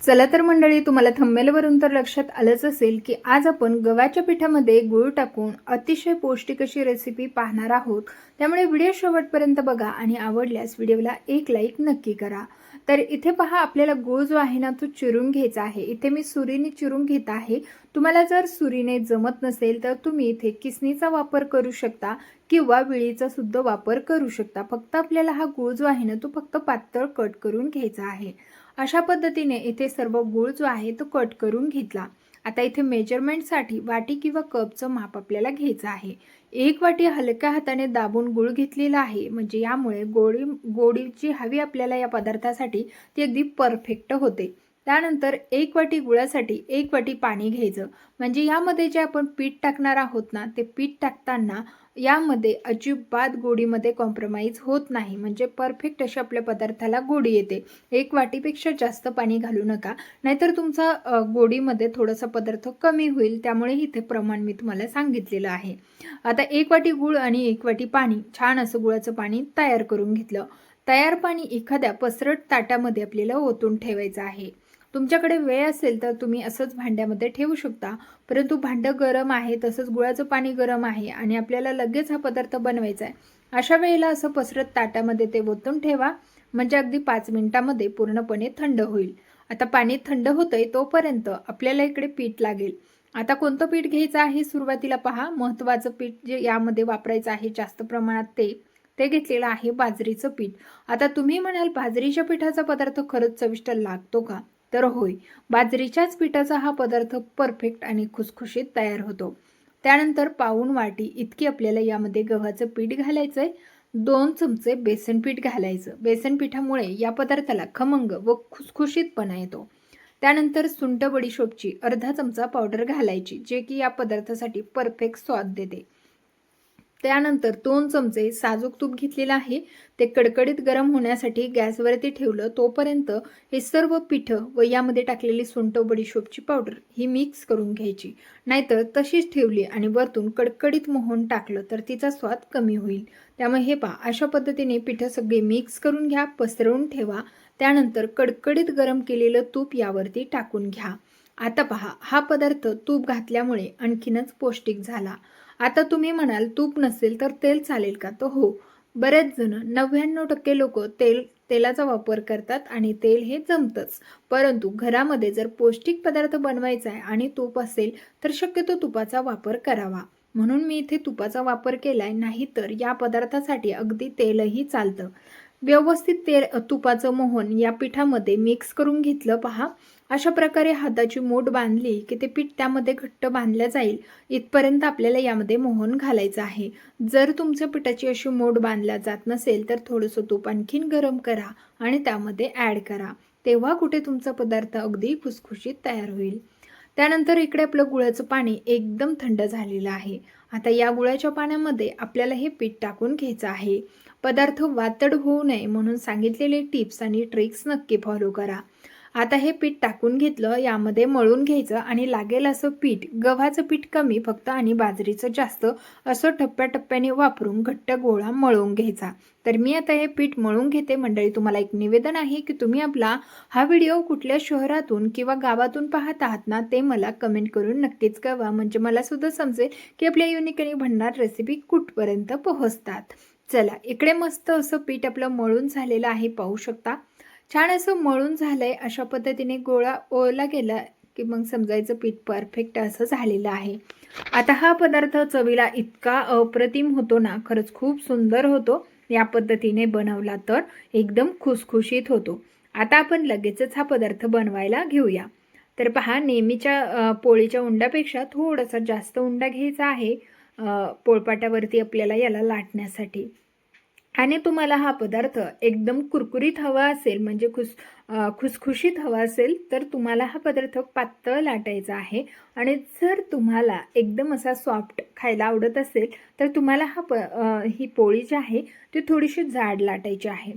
चला तर मंडळी, तुम्हाला थंबनेलवरून तर लक्षात आलंच असेल की आज आपण गव्हाच्या पिठामध्ये गूळ टाकून अतिशय पौष्टिक अशी रेसिपी पाहणार आहोत। त्यामुळे व्हिडिओ शेवटपर्यंत बघा आणि आवडल्यास व्हिडिओला एक लाईक नक्की करा। तर इथे पहा, आपल्याला गूळ जो आहे ना तो चिरून घ्यायचा आहे। इथे मी सुरीने चिरून घेत आहे। तुम्हाला जर सुरीने जमत नसेल तर तुम्ही इथे किसणीचा वापर करू शकता किंवा विळीचा सुद्धा वापर करू शकता। फक्त आपल्याला हा गूळ जो आहे ना तो फक्त पातळ कट करून घ्यायचा आहे। अशा पद्धतीने इथे सर्व गूळ जो आहे तो कट करून घेतला। आता इथे मेजरमेंटसाठी वाटी किंवा कपचं माप आपल्याला घ्यायचं आहे। एक वाटी हलक्या हाताने दाबून गूळ घेतलेला आहे, म्हणजे यामुळे गोडी जी हवी आपल्याला या पदार्थासाठी ती अगदी परफेक्ट होते। त्यानंतर एक वाटी गुळासाठी एक वाटी पाणी घ्यायचं, म्हणजे यामध्ये जे आपण पीठ टाकणार आहोत ना ते पीठ टाकताना यामध्ये अजिबात गोडीमध्ये कॉम्प्रोमाइज होत नाही, म्हणजे परफेक्ट अशी आपल्या पदार्थाला गोडी येते। एक वाटीपेक्षा जास्त पाणी घालू नका, नाहीतर तुमचा गोडीमध्ये थोडासा पदार्थ कमी होईल। त्यामुळे इथे प्रमाण मी तुम्हाला सांगितलेलं आहे। आता एक वाटी गूळ आणि एक वाटी पाणी, छान असं गुळाचं पाणी तयार करून घेतलं। तयार पाणी एखाद्या पसरट ताटामध्ये आपल्याला ओतून ठेवायचं आहे। तुमच्याकडे वेळ असेल तर तुम्ही असंच भांड्यामध्ये ठेवू शकता, परंतु भांडं गरम आहे, तसंच गुळाचं पाणी गरम आहे आणि आपल्याला लगेच हा पदार्थ बनवायचा आहे। अशा वेळेला असं पसरत ताटामध्ये ते ओतून ठेवा, म्हणजे अगदी 5 मिनिटांमध्ये पूर्णपणे थंड होईल। आता पाणी थंड होतंय तोपर्यंत आपल्याला इकडे पीठ लागेल। आता कोणतं पीठ घ्यायचं आहे सुरुवातीला पहा, महत्त्वाचं पीठ जे यामध्ये वापरायचं आहे जास्त प्रमाणात ते घेतलेलं आहे बाजरीचं पीठ। आता तुम्ही म्हणाल बाजरीच्या पिठाचा पदार्थ खरंच चविष्ट लागतो का? तर होय, बाजरीच्याच पिठाचा हा पदार्थ परफेक्ट आणि खुसखुशीत तयार होतो। त्यानंतर पाऊण वाटी इतकी आपल्याला यामध्ये गव्हाचं पीठ घालायचंय। 2 चमचे बेसन पीठ घालायचं। बेसन पिठामुळे या पदार्थाला खमंग व खुसखुशीतपणा येतो। त्यानंतर सुंठ बडीशोपची अर्धा चमचा पावडर घालायची, जे की या पदार्थासाठी परफेक्ट स्वाद देते। त्यानंतर 2 चमचे साजूक तूप घेतलेलं आहे, ते कडकडीत गरम होण्यासाठी गॅसवरती ठेवलं। तोपर्यंत हे सर्व पीठ व यामध्ये टाकलेली सुंठ बडीशोपची पावडर ही मिक्स करून घ्यायची, नाहीतर तशीच ठेवली आणि वरतून कडकडीत मोहन टाकलं तर तिचा स्वाद कमी होईल। त्यामुळे हे पहा, अशा पद्धतीने पीठ सगळे मिक्स करून घ्या, पसरवून ठेवा। त्यानंतर कडकडीत गरम केलेलं तूप यावरती टाकून घ्या। आता पहा, हा पदार्थ तूप घातल्यामुळे आणखीनच पौष्टिक झाला। आता तुम्ही म्हणाल तूप नसेल तर तेल चालेल का? तर हो, बरेच जण 99% लोक तेलाचा वापर करतात आणि तेल हे जमतच। परंतु घरामध्ये जर पौष्टिक पदार्थ बनवायचा आहे आणि तूप असेल तर शक्यतो तुपाचा वापर करावा, म्हणून मी इथे तुपाचा वापर केलाय। नाहीतर या पदार्थासाठी अगदी तेलही चालतं। व्यवस्थित तुपाचं मोहन या पिठामध्ये मिक्स करून घेतलं। पहा, अशा प्रकारे हाताची मूठ बांधली की ते पीठ त्यामध्ये घट्ट बांधलं जाईल, इथपर्यंत आपल्याला यामध्ये मोहन घालायचं आहे। जर तुमच्या पिठाची अशी मूठ बांधल्या जात नसेल तर थोडंसं तूप आणखीन गरम करा आणि त्यामध्ये ॲड करा, तेव्हा कुठे तुमचा पदार्थ अगदी खुसखुशीत तयार होईल। त्यानंतर इकडे आपलं गुळाचं पाणी एकदम थंड झालेलं आहे। आता या गुळाच्या पाण्यामध्ये आपल्याला हे पीठ टाकून घ्यायचं आहे। पदार्थ वातड होऊ नये म्हणून सांगितलेले टिप्स आणि ट्रिक्स नक्की फॉलो करा। आता हे पीठ टाकून घेतलं, यामध्ये मळून घ्यायचं आणि लागेल असं पीठ, गव्हाचं पीठ कमी फक्त आणि बाजरीचं जास्त, असं टप्प्याटप्प्याने वापरून घट्ट गोळा मळून घ्यायचा। तर मी आता हे पीठ मळून घेते। मंडळी, तुम्हाला एक निवेदन आहे की तुम्ही आपला हा व्हिडिओ कुठल्या शहरातून किंवा गावातून पाहत आहात ना ते मला कमेंट करून नक्कीच कळवा, म्हणजे मला सुद्धा समजेल की आपल्या युनिक आणि भन्नाट रेसिपी कुठपर्यंत पोहोचतात। चला, इकडे मस्त असं पीठ आपलं मळून झालेलं आहे, पाहू शकता। छान असं मळून झालंय। अशा पद्धतीने गोळा ओळला गेला की मग समजायचं पीठ परफेक्ट असं झालेलं आहे। आता हा पदार्थ चवीला इतका अप्रतिम होतो ना, खरंच खूप सुंदर होतो। या पद्धतीने बनवला तर एकदम खुसखुशीत होतो। आता आपण लगेचच हा पदार्थ बनवायला घेऊया। तर पहा, नेहमीच्या पोळीच्या उंडापेक्षा थोडासा जास्त उंडा घ्यायचा आहे पोळपाटावरती आपल्याला याला लाटण्यासाठी। आणि तुम्हाला हा पदार्थ एकदम कुरकुरीत हवा असेल, म्हणजे खुसखुशीत हवा असेल तर तुम्हाला हा पदार्थ पातळ लाटायचा आहे। आणि जर तुम्हाला एकदम असा सॉफ्ट खायला आवडत असेल तर तुम्हाला ही पोळी जी आहे ती थोडीशी जाड लाटायची आहे।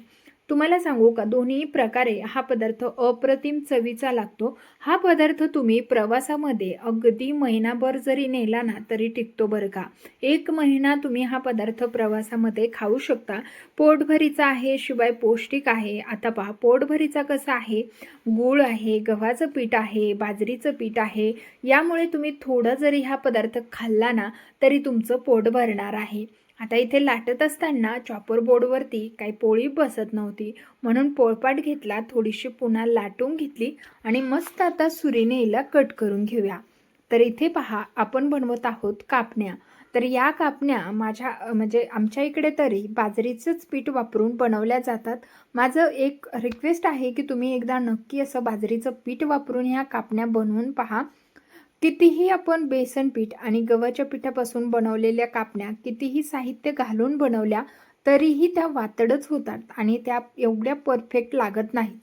तुम्हाला सांगू का, दोन्ही प्रकारे हा पदार्थ अप्रतिम चवीचा लागतो. हा पदार्थ तुम्ही प्रवासामध्ये अगदी महिनाभर जरी नेला ना तरी टिकतो बरं का. 1 महिना तुम्ही हा पदार्थ प्रवासामध्ये खाऊ शकता. पोटभरीचा आहे, शिवाय पौष्टिक आहे. आता पहा, पोटभरीचा कसा आहे, गूळ आहे, गव्हाचं पीठ आहे, बाजरीचं पीठ आहे. यामुळे तुम्ही थोडा जरी हा पदार्थ खाल्ला ना तरी तुमचं पोट भरणार आहे. आता इथे लाटत असताना चॉपर बोर्डवरती काही पोळी बसत नव्हती, म्हणून पोळपाट घेतला, थोडीशी पुन्हा लाटून घेतली आणि मस्त आता सुरीने हिला कट करून घेऊया. तर इथे पहा, आपण बनवत आहोत कापण्या. तर या कापण्या म्हणजे आमच्या इकडे तरी बाजरीचंच पीठ वापरून बनवल्या जातात. माझं एक रिक्वेस्ट आहे की तुम्ही एकदा नक्की असं बाजरीचं पीठ वापरून ह्या कापण्या बनवून पहा. कितीही आपण बेसन पीठ आणि गव्हाच्या पिठापासून बनवलेल्या कापण्या कितीही साहित्य घालून बनवल्या तरीही त्या वातडच होतात आणि त्या एवढ्या परफेक्ट लागत नाहीत.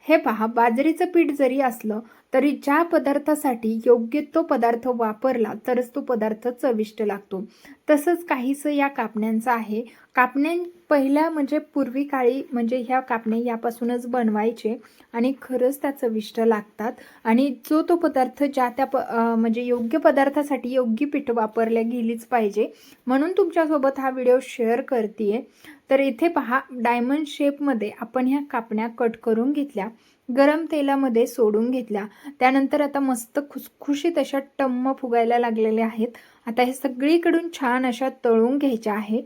हे पहा, बाजरीचं पीठ जरी असलं तरी ज्या पदार्थासाठी योग्य तो पदार्थ वापरला तरच तो पदार्थ चविष्ट लागतो. तसंच काहीसं या कापण्यांचं आहे. कापण्या पहिल्या म्हणजे पूर्वी काळी म्हणजे ह्या कापण्या यापासूनच बनवायचे आणि खरंच त्या चविष्ट लागतात. आणि जो तो पदार्थ ज्या त्या म्हणजे योग्य पदार्थासाठी योग्य पीठ वापरल्या गेलीच पाहिजे, म्हणून तुमच्यासोबत हा व्हिडिओ शेअर करते. तर इथे पहा, डायमंड शेपमध्ये आपण ह्या कापण्या कट करून घेतल्या, गरम तेलामध्ये सोडून घेतल्या. त्यानंतर आता मस्त खुसखुशीत अशा टम्म फुगायला लागलेल्या आहेत. आता हे सगळीकडून छान अशा तळून घ्यायच्या आहे.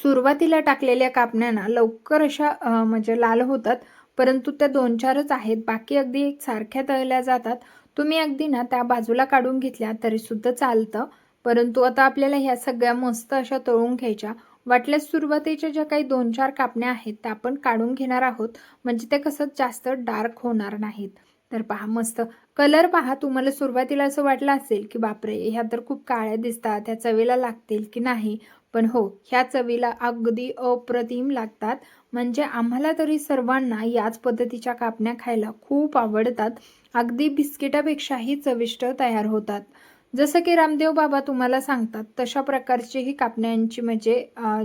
सुरुवातीला टाकलेल्या कापण्यांना लवकर अशा म्हणजे लाल होतात, परंतु त्या 2-4च आहेत, बाकी अगदी एकसारख्या तळल्या जातात. तुम्ही अगदी ना त्या बाजूला काढून घेतल्या तरी सुद्धा चालतं, परंतु आता आपल्याला ह्या सगळ्या मस्त अशा तळून घ्यायच्या. वाटल्यास सुरुवातीच्या ज्या काही 2-4 कापण्या आहेत त्या आपण काढून घेणार आहोत, म्हणजे ते कसं जास्त डार्क होणार नाहीत. तर पहा, मस्त कलर पहा. तुम्हाला सुरुवातीला असं वाटलं असेल की बापरे, ह्या तर खूप काळ्या दिसतात, त्या चवीला लागतील की नाही, पण हो, ह्या चवीला अगदी अप्रतिम लागतात. म्हणजे आम्हाला तरी सर्वांना याच पद्धतीच्या कापण्या खायला खूप आवडतात. अगदी बिस्किटापेक्षाही चविष्ट तयार होतात. जसं की रामदेव बाबा तुम्हाला सांगतात तशा प्रकारची ही कापण्यांची म्हणजे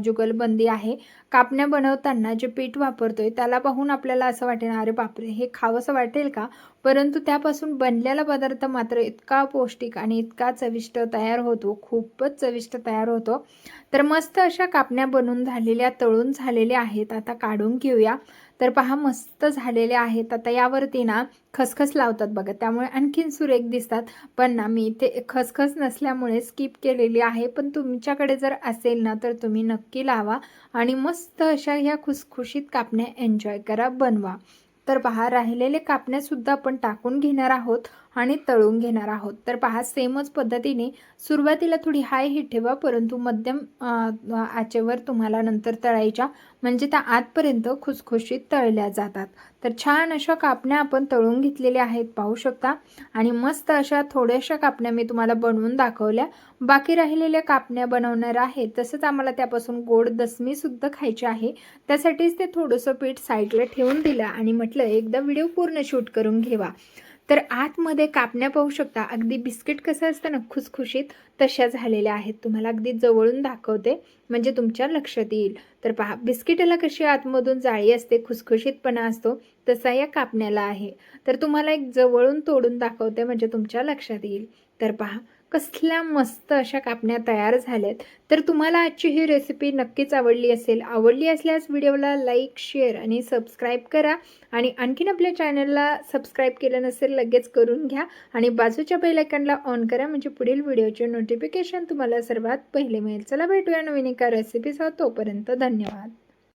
जुगलबंदी आहे. कापण्या बनवताना जे पीठ वापरतोय त्याला पाहून आपल्याला असं वाटेल, अरे बापरे, हे खावंसं वाटेल का, परंतु त्यापासून बनलेला पदार्थ मात्र इतका पौष्टिक आणि इतका चविष्ट तयार होतो, खूपच चविष्ट तयार होतो. तर मस्त अशा कापण्या बनून झालेल्या, तळून झालेल्या आहेत. आता काढून घेऊया. तर पहा, मस्त झालेल्या आहेत. आता यावरती ना खसखस लावतात बघा, त्यामुळे आणखीन सुरेख दिसतात. पण ना मी इथे खसखस नसल्यामुळे स्किप केलेली आहे, पण तुमच्याकडे जर असेल ना तर तुम्ही नक्की लावा आणि मस्त अशा ह्या खुसखुशीत कापण्या एन्जॉय करा, बनवा. तर पहा, राहिलेले कापण्यासुद्धा आपण टाकून घेणार आहोत आणि तळून घेणार आहोत. तर पहा, सेमच पद्धतीने सुरुवातीला थोडी हाय हीट ठेवा, परंतु मध्यम आचेवर तुम्हाला नंतर तळायच्या, म्हणजे त्या आतपर्यंत खुसखुशीत तळल्या जातात. तर छान अशा कापण्या आपण तळून घेतलेल्या आहेत, पाहू शकता. आणि मस्त अशा थोड्याशा कापण्या मी तुम्हाला बनवून दाखवल्या. बाकी राहिलेल्या कापण्या बनवणार आहे. तसंच आम्हाला त्यापासून गोड दसमीसुद्धा खायची आहे. त्यासाठीच ते थोडंसं पीठ साईडला ठेवून दिलं आणि म्हटलं एकदा व्हिडिओ पूर्ण शूट करून घ्यावा. तर आतमध्ये कापण्या पाहू शकता, अगदी बिस्किट कसं असतं ना खुसखुशीत, तशा झालेल्या आहेत. तुम्हाला अगदी जवळून दाखवते म्हणजे तुमच्या लक्षात येईल. तर पहा, बिस्किटाला कशी आतमधून जाळी असते, खुसखुशीतपणा असतो, तसा या कापण्याला आहे. तर तुम्हाला एक जवळून तोडून दाखवते म्हणजे तुमच्या लक्षात येईल. तर पहा, कसल्या मस्त अशा कापण्या तयार झाल्यात. तर तुम्हाला आजची ही रेसिपी नक्कीच आवडली असेल. आवडली असल्यास व्हिडिओला लाईक, शेअर आणि सबस्क्राईब करा. आणि आणखीन आपल्या चॅनलला सबस्क्राईब केलं नसेल लगेच करून घ्या आणि बाजूच्या बेल आयकॉनला ऑन करा, म्हणजे पुढील व्हिडिओचे नोटिफिकेशन तुम्हाला सर्वात पहिले मिळेल. चला भेटूया नवीन एका रेसिपीसह. तोपर्यंत धन्यवाद.